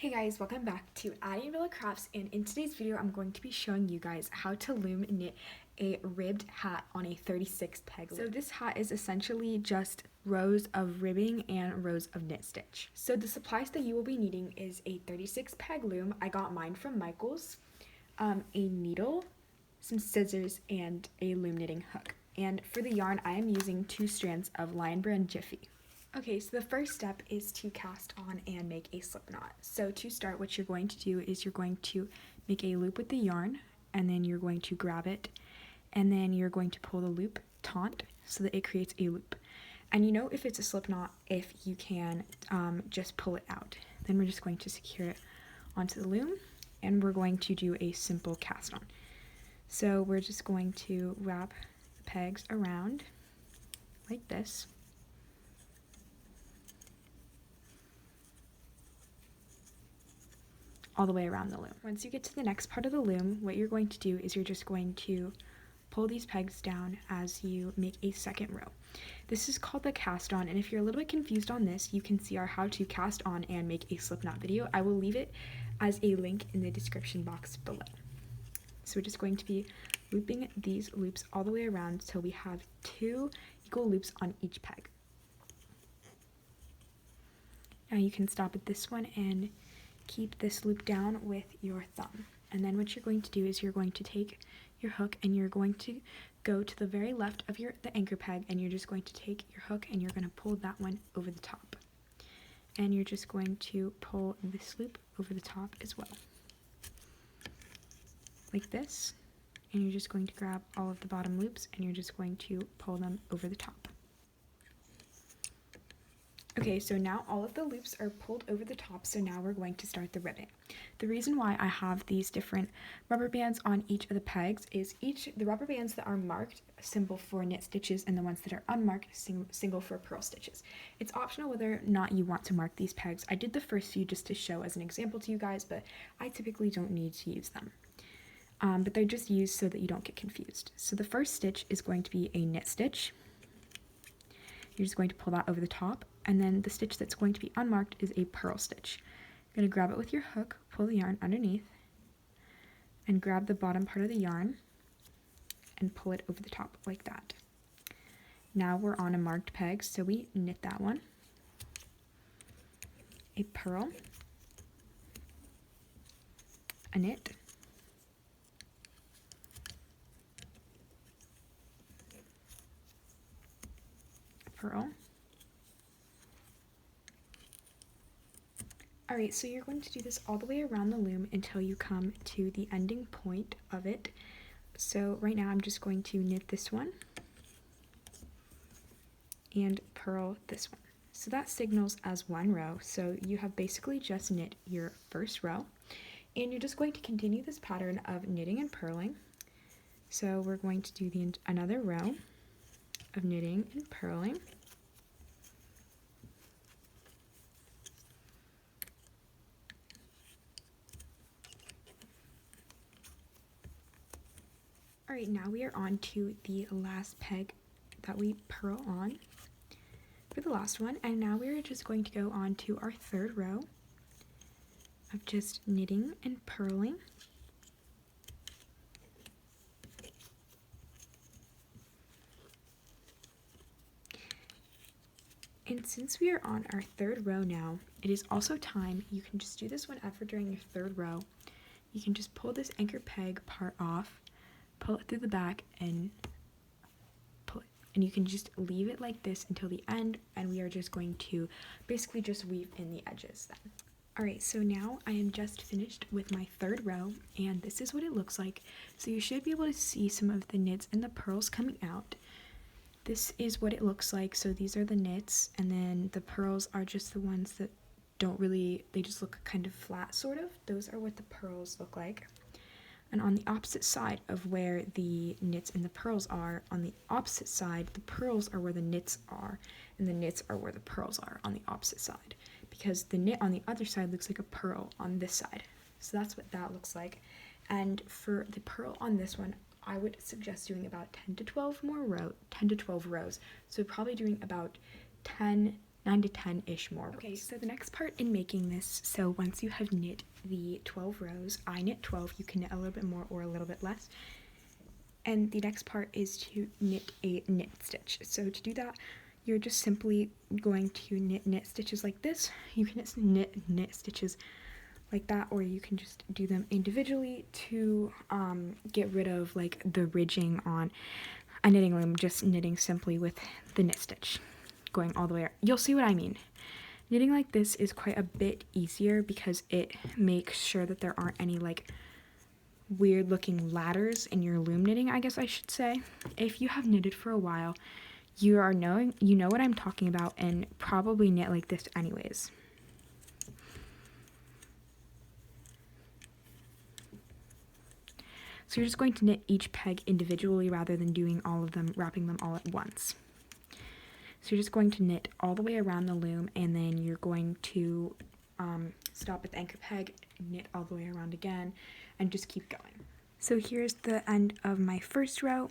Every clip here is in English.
Hey guys, welcome back to Addie Villa Crafts, and in today's video I'm going to be showing you guys how to loom knit a ribbed hat on a 36 peg loom. So this hat is essentially just rows of ribbing and rows of knit stitch. So the supplies that you will be needing is a 36 peg loom. I got mine from Michael's, a needle, some scissors, and a loom knitting hook. And for the yarn I am using 2 strands of Lion Brand Jiffy. Okay, so the first step is to cast on and make a slip knot. So to start, what you're going to do is you're going to make a loop with the yarn, and then you're going to grab it, and then you're going to pull the loop taut so that it creates a loop. And you know if it's a slip knot if you can just pull it out. Then we're just going to secure it onto the loom, and we're going to do a simple cast on. So we're just going to wrap the pegs around like this. All the way around the loom. Once you get to the next part of the loom, what you're going to do is you're just going to pull these pegs down as you make a second row. This is called the cast on, and if you're a little bit confused on this, you can see our how to cast on and make a slip knot video. I will leave it as a link in the description box below. So we're just going to be looping these loops all the way around till we have 2 equal loops on each peg. Now you can stop at this one and keep this loop down with your thumb. And then what you're going to do is you're going to take your hook and you're going to go to the very left of the anchor peg, and you're just going to take your hook and you're going to pull that one over the top. And you're just going to pull this loop over the top as well. Like this. And you're just going to grab all of the bottom loops and you're just going to pull them over the top. Okay, so now all of the loops are pulled over the top, so now we're going to start the ribbing. The reason why I have these different rubber bands on each of the pegs is the rubber bands that are marked symbol for knit stitches and the ones that are unmarked single for purl stitches. It's optional whether or not you want to mark these pegs. I did the first few just to show as an example to you guys, but I typically don't need to use them. But they're just used so that you don't get confused. So the first stitch is going to be a knit stitch. You're just going to pull that over the top, and then the stitch that's going to be unmarked is a purl stitch. You're going to grab it with your hook, pull the yarn underneath, and grab the bottom part of the yarn and pull it over the top like that. Now we're on a marked peg, so we knit that one, a purl, a knit, purl. Alright, so you're going to do this all the way around the loom until you come to the ending point of it. So right now I'm just going to knit this one and purl this one. So that signals as one row. So you have basically just knit your first row, and you're just going to continue this pattern of knitting and purling. So we're going to do another row of knitting and purling. Alright, now we are on to the last peg that we purl on for the last one, and now we're just going to go on to our third row of just knitting and purling. And since we are on our third row now, it is also time, you can just do this whenever during your third row, you can just pull this anchor peg part off, pull it through the back and pull it. And you can just leave it like this until the end, and we are just going to basically just weave in the edges then. Alright, so now I am just finished with my third row, and this is what it looks like. So you should be able to see some of the knits and the purls coming out. This is what it looks like. So these are the knits, and then the purls are just the ones that they just look kind of flat sort of. Those are what the purls look like. And on the opposite side of where the knits and the purls are, on the opposite side, the purls are where the knits are, and the knits are where the purls are on the opposite side. Because the knit on the other side looks like a purl on this side. So that's what that looks like. And for the purl on this one, I would suggest doing about 10 to 12 rows. So probably doing about 10 9 to 10-ish more rows. Okay, so the next part in making this, so once you have knit the 12 rows, I knit 12, you can knit a little bit more or a little bit less. And the next part is to knit a knit stitch. So to do that, you're just simply going to knit stitches like this. You can knit stitches like that, or you can just do them individually to get rid of like the ridging on a knitting loom, just knitting simply with the knit stitch going all the way around. You'll see what I mean. Knitting like this is quite a bit easier because it makes sure that there aren't any like weird looking ladders in your loom knitting, I guess I should say. If you have knitted for a while, you know what I'm talking about and probably knit like this anyways. So you're just going to knit each peg individually rather than doing all of them, wrapping them all at once. So you're just going to knit all the way around the loom, and then you're going to stop at the anchor peg, knit all the way around again, and just keep going. So here's the end of my first row,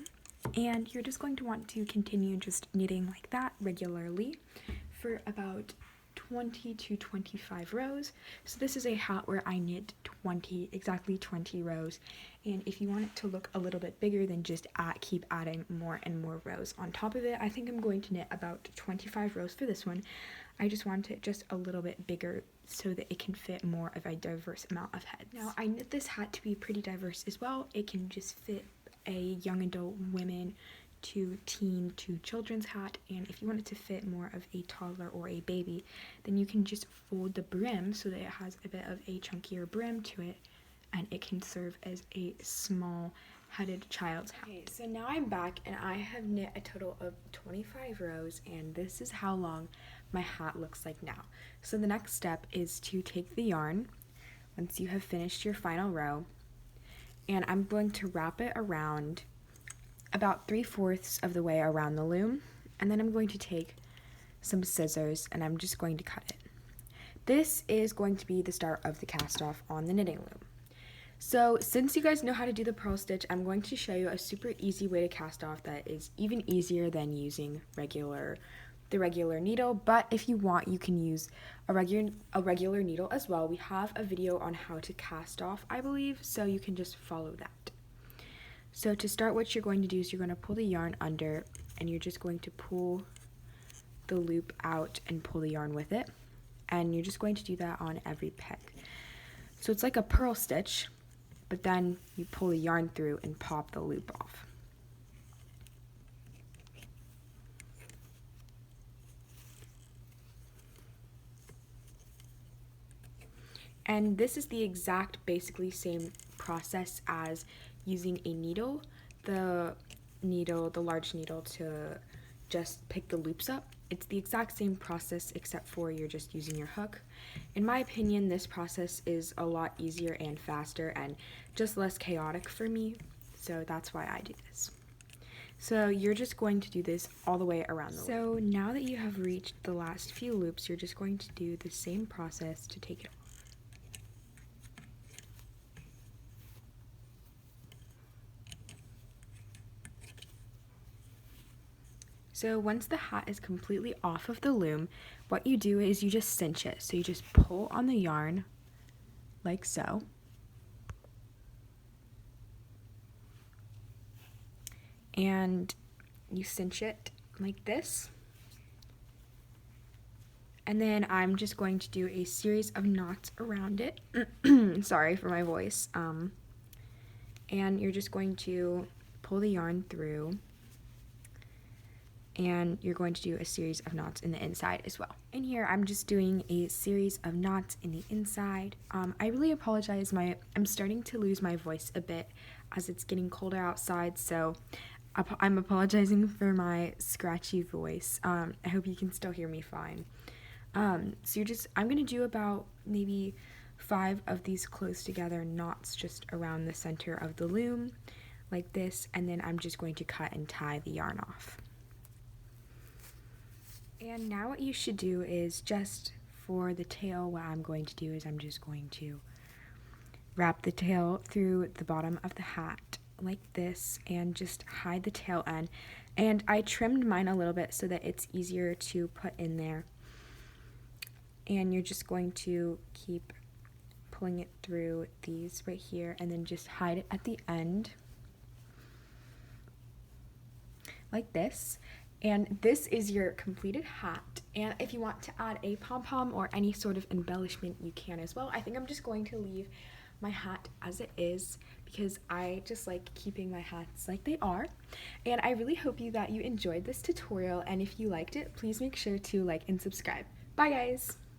and you're just going to want to continue just knitting like that regularly for about 20 to 25 rows. So this is a hat where I knit exactly 20 rows, and if you want it to look a little bit bigger, then just keep adding more and more rows on top of it. I think I'm going to knit about 25 rows for this one. I just want it just a little bit bigger so that it can fit more of a diverse amount of heads. Now I knit this hat to be pretty diverse as well. It can just fit a young adult, women to teen to children's hat, and if you want it to fit more of a toddler or a baby, then you can just fold the brim so that it has a bit of a chunkier brim to it, and it can serve as a small headed child's hat. Okay, so now I'm back and I have knit a total of 25 rows, and this is how long my hat looks like now. So the next step is to take the yarn once you have finished your final row, and I'm going to wrap it around about 3/4 of the way around the loom, and then I'm going to take some scissors and I'm just going to cut it. This is going to be the start of the cast off on the knitting loom. So since you guys know how to do the purl stitch, I'm going to show you a super easy way to cast off that is even easier than using the regular needle, but if you want, you can use a regular needle as well. We have a video on how to cast off, I believe, so you can just follow that. So to start, what you're going to do is you're going to pull the yarn under, and you're just going to pull the loop out and pull the yarn with it, and you're just going to do that on every peg. So it's like a purl stitch, but then you pull the yarn through and pop the loop off. And this is the exact, basically same process as using a needle, the large needle to just pick the loops up. It's the exact same process except for you're just using your hook. In my opinion, this process is a lot easier and faster and just less chaotic for me, so that's why I do this. So you're just going to do this all the way around the loop. So now that you have reached the last few loops, you're just going to do the same process to take it off. So once the hat is completely off of the loom, what you do is you just cinch it. So you just pull on the yarn like so. And you cinch it like this. And then I'm just going to do a series of knots around it. Sorry for my voice. And you're just going to pull the yarn through, and you're going to do a series of knots in the inside as well. In here, I'm just doing a series of knots in the inside. I really apologize, I'm starting to lose my voice a bit as it's getting colder outside, so I'm apologizing for my scratchy voice. I hope you can still hear me fine. So I'm gonna do about maybe 5 of these close together knots just around the center of the loom, like this, and then I'm just going to cut and tie the yarn off. And now what you should do is just for the tail, what I'm going to do is I'm just going to wrap the tail through the bottom of the hat like this and just hide the tail end. And I trimmed mine a little bit so that it's easier to put in there. and you're just going to keep pulling it through these right here and then just hide it at the end like this. And this is your completed hat. And if you want to add a pom-pom or any sort of embellishment, you can as well. I think I'm just going to leave my hat as it is because I just like keeping my hats like they are. And I really hope that you enjoyed this tutorial, and if you liked it, please make sure to like and subscribe. Bye guys!